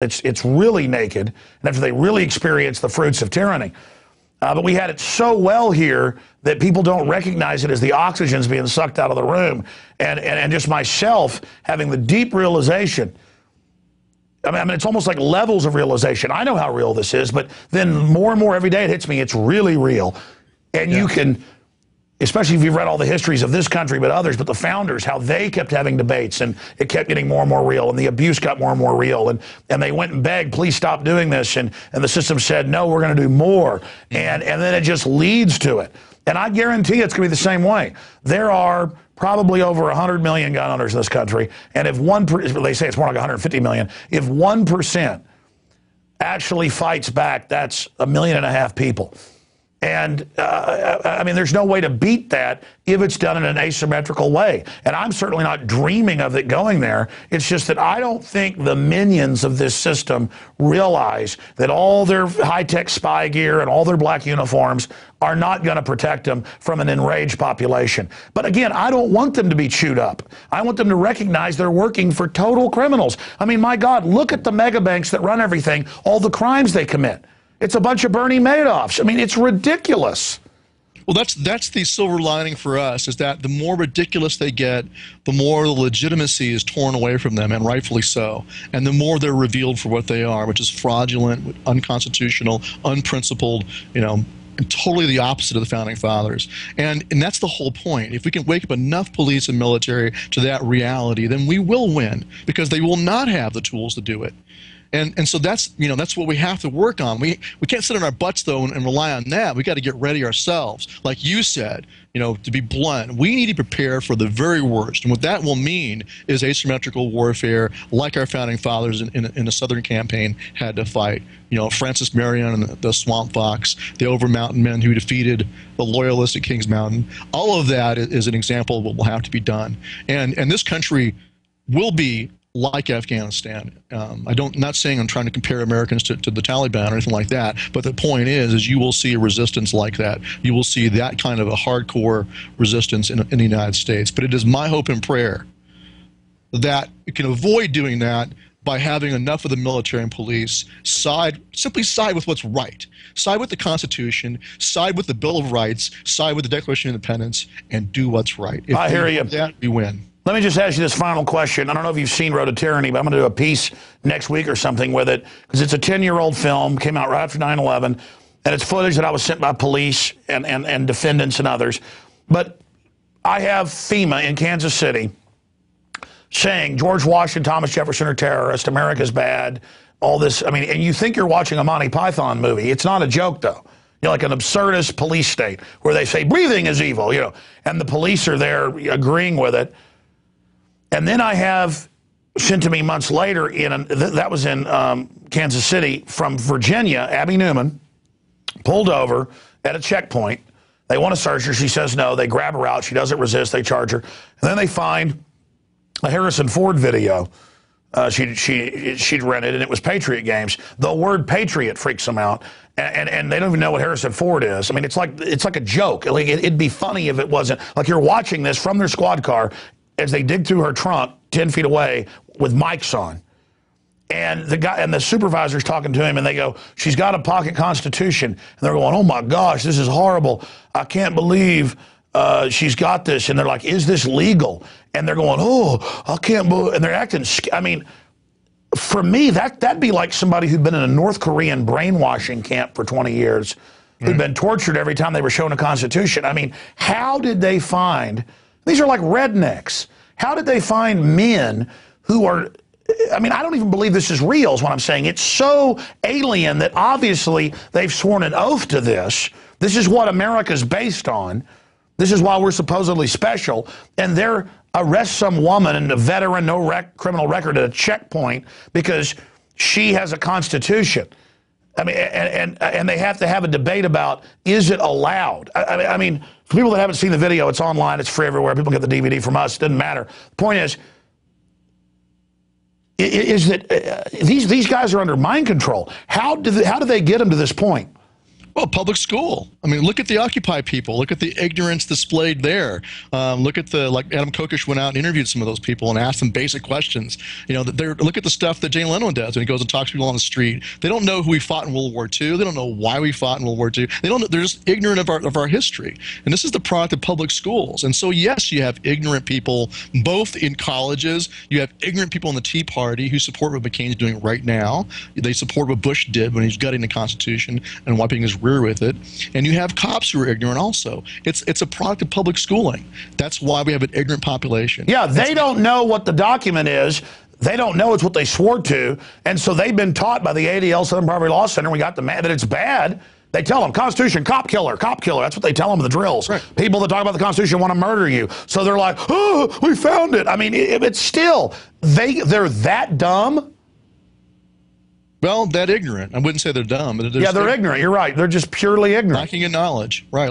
It's really naked, and after they really experience the fruits of tyranny. But we had it so well here that people don't recognize it as the oxygen's being sucked out of the room. And just myself having the deep realization. I mean, it's almost like levels of realization. I know how real this is, but then more and more every day it hits me, it's really real. And you can, especially if you've read all the histories of this country, but others, but the founders, how they kept having debates, and it kept getting more and more real, and the abuse got more and more real, and they went and begged, please stop doing this, and the system said, no, we're going to do more, and then it just leads to it. And I guarantee it's going to be the same way. There are probably over 100 million gun owners in this country, and if they say it's more like 150 million, if 1% actually fights back, that's 1.5 million people. And, I mean, there's no way to beat that if it's done in an asymmetrical way. And I'm certainly not dreaming of it going there. It's just that I don't think the minions of this system realize that all their high-tech spy gear and all their black uniforms are not going to protect them from an enraged population. But again, I don't want them to be chewed up. I want them to recognize they're working for total criminals. I mean, my God, look at the mega banks that run everything, all the crimes they commit. It's a bunch of Bernie Madoffs. I mean, it's ridiculous. Well, that's the silver lining for us, is that the more ridiculous they get, the more the legitimacy is torn away from them, and rightfully so. And the more they're revealed for what they are, which is fraudulent, unconstitutional, unprincipled, you know, and totally the opposite of the Founding Fathers. And that's the whole point. If we can wake up enough police and military to that reality, then we will win, because they will not have the tools to do it. And so that's, you know, that's what we have to work on. We can't sit on our butts, though, and rely on that. We got to get ready ourselves. Like you said, you know, to be blunt, we need to prepare for the very worst. And what that will mean is asymmetrical warfare, like our Founding Fathers in the Southern Campaign had to fight. You know, Francis Marion and the Swamp Fox, the Over Mountain Men who defeated the Loyalists at Kings Mountain. All of that is an example of what will have to be done. And this country will be like Afghanistan. Not saying I'm trying to compare Americans to the Taliban or anything like that, but the point is you will see a resistance like that. You will see that kind of a hardcore resistance in the United States. But it is my hope and prayer that you can avoid doing that by having enough of the military and police simply side with what's right. Side with the Constitution, side with the Bill of Rights, side with the Declaration of Independence, and do what's right. If I hear you. That, we win. Let me just ask you this final question. I don't know if you've seen Road to Tyranny, but I'm going to do a piece next week or something with it, because it's a 10-year-old film, came out right after 9/11, and it's footage that I was sent by police and defendants and others. But I have FEMA in Kansas City saying George Washington, Thomas Jefferson are terrorists, America's bad, all this. I mean, and you think you're watching a Monty Python movie. It's not a joke, though. You know, like an absurdist police state where they say breathing is evil, you know, and the police are there agreeing with it. And then I have sent to me months later, that was in Kansas City, from Virginia, Abby Newman, pulled over at a checkpoint. They want to search her. She says no. They grab her out. She doesn't resist. They charge her. And then they find a Harrison Ford video she'd rented, and it was Patriot games. The word Patriot freaks them out, and they don't even know what Harrison Ford is. I mean, it's like a joke. Like, it'd be funny if it wasn't. Like, you're watching this from their squad car as they dig through her trunk 10 feet away with mics on. And the supervisor's talking to him, and they go, she's got a pocket Constitution. And they're going, oh my gosh, this is horrible. I can't believe she's got this. And they're like, is this legal? And they're going, oh, I can't believe, and they're acting, I mean, for me, that'd be like somebody who'd been in a North Korean brainwashing camp for 20 years, who'd been tortured every time they were shown a Constitution. I mean, how did they find, these are like rednecks. How did they find men who are, I mean, I don't even believe this is real is what I'm saying. It's so alien that obviously they've sworn an oath to this. This is what America's based on. This is why we're supposedly special. And they're arrest some woman and a veteran, no criminal record at a checkpoint because she has a Constitution. I mean, and they have to have a debate about, is it allowed? I mean, for people that haven't seen the video, it's online, it's free everywhere. People get the DVD from us, it doesn't matter. The point is that these guys are under mind control. How do they get them to this point? Well, public school. I mean, look at the Occupy people. Look at the ignorance displayed there. Look at like Adam Kokesh went out and interviewed some of those people and asked them basic questions. You know, look at the stuff that Jay Leno does when he goes and talks to people on the street. They don't know who we fought in World War II. They don't know why we fought in World War II. They don't. They're just ignorant of our history. And this is the product of public schools. And so, yes, you have ignorant people both in colleges. You have ignorant people in the Tea Party who support what McCain's doing right now. They support what Bush did when he's gutting the Constitution and wiping his rear with it. And you have cops who are ignorant also. It's a product of public schooling. That's why we have an ignorant population. Yeah, they don't know what the document is. They don't know it's what they swore to. And so they've been taught by the ADL Southern Poverty Law Center, we got the that it's bad. They tell them, Constitution, cop killer, cop killer. That's what they tell them in the drills. Right. People that talk about the Constitution want to murder you. So they're like, oh, we found it. I mean, it's still, they're that dumb. Well, that ignorant. I wouldn't say they're dumb. Yeah, they're ignorant. You're right. They're just purely ignorant. Lacking in knowledge. Right.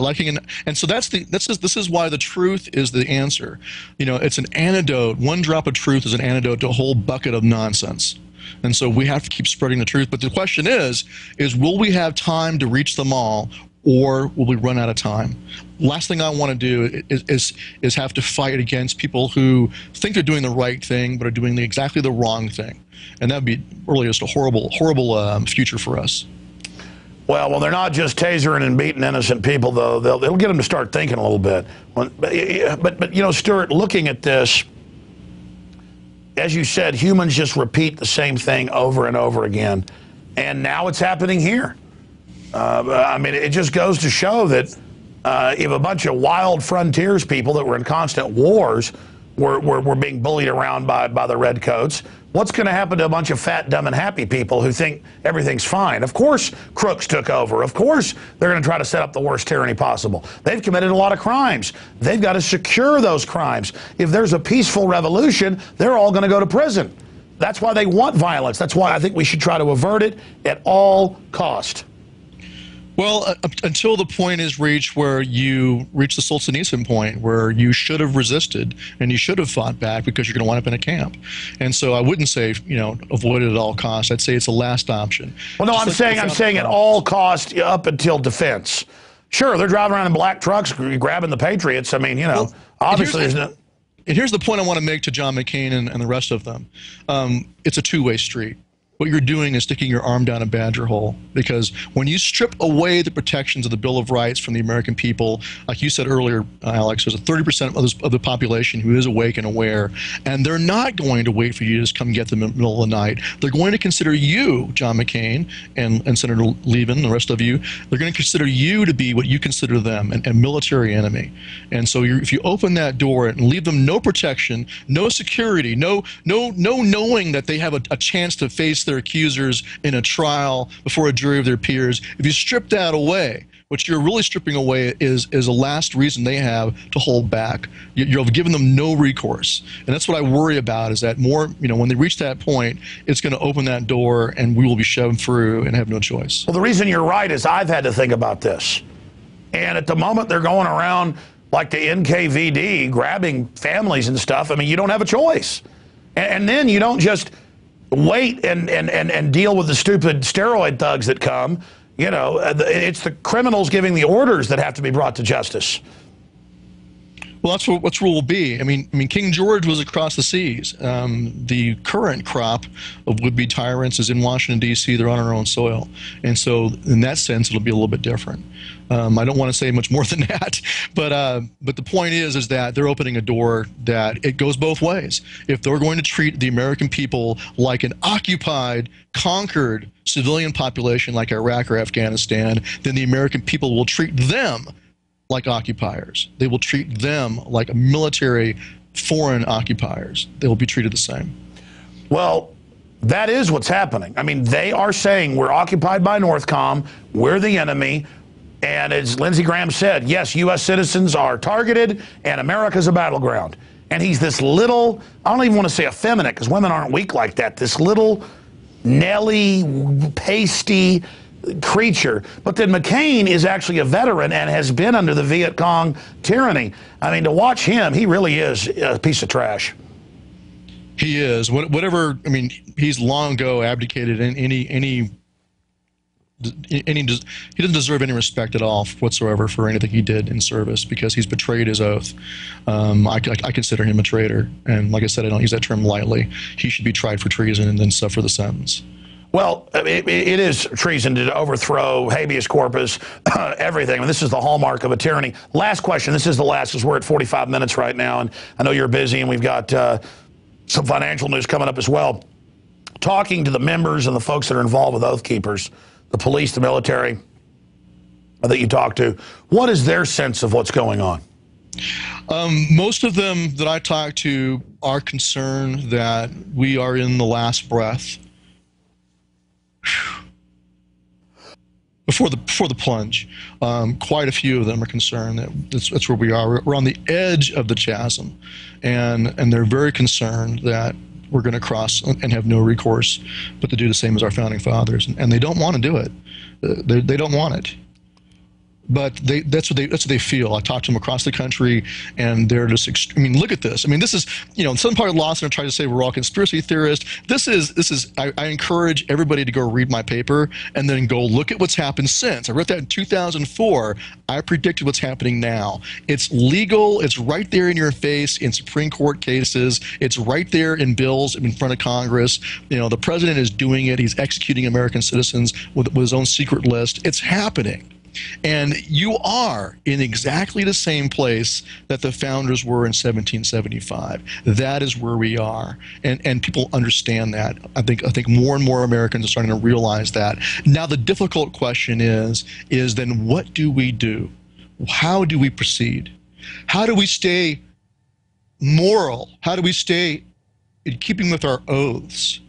And so this is why the truth is the answer. You know, it's an antidote. One drop of truth is an antidote to a whole bucket of nonsense. And so we have to keep spreading the truth. But the question is will we have time to reach them all, or will we run out of time? Last thing I want to do is have to fight against people who think they're doing the right thing but are doing exactly the wrong thing. And that would be really just a horrible, horrible future for us. Well, they're not just tasering and beating innocent people, though. It'll get them to start thinking a little bit. But you know, Stewart, looking at this, as you said, humans just repeat the same thing over and over again. And now it's happening here. I mean, it just goes to show that if a bunch of wild frontiers people that were in constant wars were being bullied around by the redcoats, what's going to happen to a bunch of fat, dumb, and happy people who think everything's fine? Of course crooks took over. Of course they're going to try to set up the worst tyranny possible. They've committed a lot of crimes. They've got to secure those crimes. If there's a peaceful revolution, they're all going to go to prison. That's why they want violence. That's why I think we should try to avert it at all cost. Well, until the point is reached where you reach the Solzhenitsyn point, where you should have resisted and you should have fought back because you're going to wind up in a camp. And so I wouldn't say, you know, avoid it at all costs. I'd say it's the last option. Well, no, I'm saying at all costs up until defense. Sure, they're driving around in black trucks grabbing the Patriots. I mean, you know, obviously there's no... And here's the point I want to make to John McCain and the rest of them. It's a two-way street. What you're doing is sticking your arm down a badger hole, because when you strip away the protections of the Bill of Rights from the American people, like you said earlier, Alex, there's a 30% of the population who is awake and aware, and they're not going to wait for you to just come get them in the middle of the night. They're going to consider you, John McCain and Senator Levin and the rest of you, they're going to consider you to be what you consider them, a military enemy. And so if you open that door and leave them no protection, no security, no knowing that they have a chance to face their accusers in a trial before a jury of their peers, if you strip that away, what you're really stripping away is a last reason they have to hold back. You've given them no recourse. And that's what I worry about, is that more, you know, when they reach that point, it's going to open that door and we will be shoved through and have no choice. Well, the reason you're right is I've had to think about this. And at the moment they're going around like the NKVD grabbing families and stuff. I mean, you don't have a choice. And then you don't just wait and deal with the stupid steroid thugs that come. You know, it's the criminals giving the orders that have to be brought to justice. Well, that's what rule will be. I mean, King George was across the seas. The current crop of would-be tyrants is in Washington, D.C. They're on our own soil. And so in that sense, it'll be a little bit different. I don't want to say much more than that, but the point is that they're opening a door that it goes both ways. If they're going to treat the American people like an occupied, conquered civilian population like Iraq or Afghanistan, then the American people will treat them like occupiers. They will treat them like military foreign occupiers. They will be treated the same. Well, that is what's happening. I mean, they are saying we're occupied by Northcom, we're the enemy, and as Lindsey Graham said, yes, U.S. citizens are targeted and America's a battleground. And he's this little, I don't even want to say effeminate because women aren't weak like that, this little Nelly, pasty creature. But then McCain is actually a veteran and has been under the Viet Cong tyranny. I mean, to watch him, he really is a piece of trash. He is. Whatever, I mean, he's long ago abdicated in any he doesn't deserve any respect at all whatsoever for anything he did in service, because he's betrayed his oath. I consider him a traitor, and like I said, I don't use that term lightly. He should be tried for treason and then suffer the sentence. Well, it is treason to overthrow habeas corpus, everything. I mean, this is the hallmark of a tyranny. Last question. This is the last, because we're at 45 minutes right now, and I know you're busy, and we've got some financial news coming up as well. Talking to the members and the folks that are involved with Oathkeepers, the police, the military that you talk to, what is their sense of what's going on? Most of them that I talk to are concerned that we are in the last breath. Before the plunge. Quite a few of them are concerned that that's where we are. We're on the edge of the chasm, and they're very concerned that we're going to cross and have no recourse but to do the same as our founding fathers, and they don't want to do it. They don't want it. But that's what they feel. I talk to them across the country, and they're just. I mean, look at this. I mean, this is, you know, some part of Lawson are trying to say we're all conspiracy theorists. This is. I encourage everybody to go read my paper and then go look at what's happened since. I wrote that in 2004. I predicted what's happening now. It's legal. It's right there in your face in Supreme Court cases. It's right there in bills in front of Congress. You know, the president is doing it. He's executing American citizens with his own secret list. It's happening. And you are in exactly the same place that the founders were in 1775. That is where we are, and people understand that. I think more and more Americans are starting to realize that. Now the difficult question is then what do we do? How do we proceed? How do we stay moral? How do we stay in keeping with our oaths,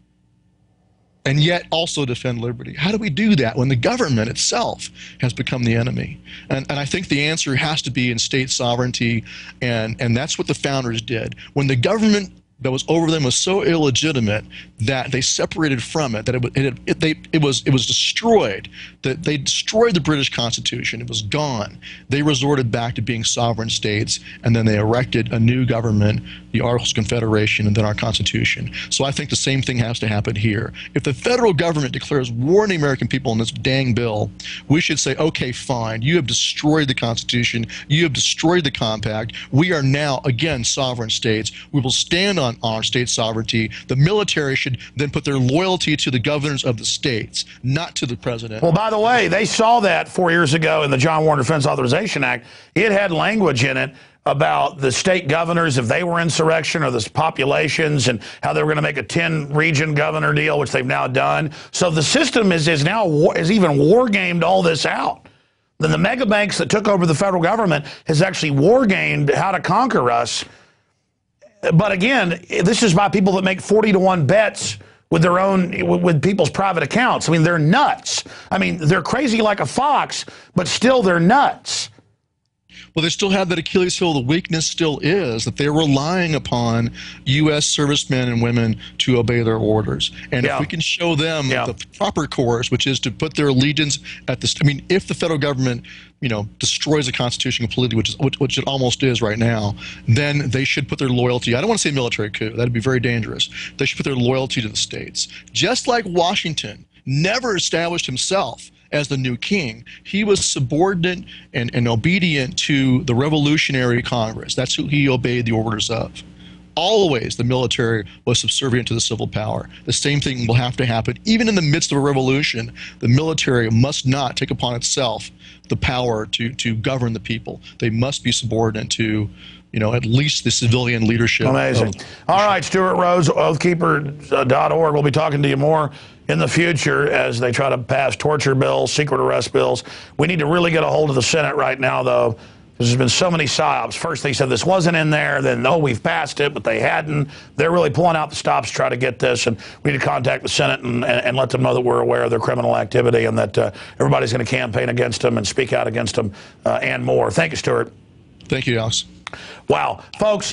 and yet also defend liberty? How do we do that when the government itself has become the enemy? And I think the answer has to be in state sovereignty, and that's what the founders did. When the government that was over them was so illegitimate that they separated from it, that it was destroyed, that they destroyed the British Constitution. It was gone. They resorted back to being sovereign states, and then they erected a new government, the Articles of Confederation, and then our Constitution. So I think the same thing has to happen here. If the federal government declares war on the American people in this dang bill, we should say, okay, fine, you have destroyed the Constitution, you have destroyed the compact, we are now, again, sovereign states, we will stand on our state sovereignty. The military should then put their loyalty to the governors of the states, not to the president. Well, by the way, they saw that 4 years ago in the John Warren Defense Authorization Act. It had language in it about the state governors, if they were insurrection, or the populations, and how they were going to make a 10-region governor deal, which they've now done. So the system is even war gamed all this out. Then the mega banks that took over the federal government has actually war gamed how to conquer us. But again, this is by people that make 40-to-1 bets with their own, with people's private accounts. I mean, they're nuts. I mean, they're crazy like a fox, but still they're nuts. Well, they still have that Achilles heel. The weakness still is that they're relying upon U.S. servicemen and women to obey their orders. And if we can show them the proper course, which is to put their allegiance at the, I mean, if the federal government, you know, destroys the Constitution completely, which it almost is right now, then they should put their loyalty, I don't want to say military coup, that'd be very dangerous. They should put their loyalty to the states. Just like Washington never established himself as the new king. He was subordinate and obedient to the Revolutionary Congress. That's who he obeyed the orders of. Always the military was subservient to the civil power. The same thing will have to happen. Even in the midst of a revolution, the military must not take upon itself the power to govern the people. They must be subordinate to, you know, at least the civilian leadership. Amazing. All right, Stewart Rhodes, Oathkeeper.org. We'll be talking to you more in the future as they try to pass torture bills, secret arrest bills. We need to really get a hold of the Senate right now, though, because there's been so many psyops. First they said this wasn't in there, then, oh, we've passed it, but they hadn't. They're really pulling out the stops to try to get this, and we need to contact the Senate and let them know that we're aware of their criminal activity and that everybody's going to campaign against them and speak out against them and more. Thank you, Stewart. Thank you, Alex. Wow. Folks,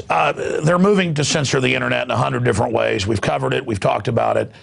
they're moving to censor the internet in 100 different ways. We've covered it. We've talked about it.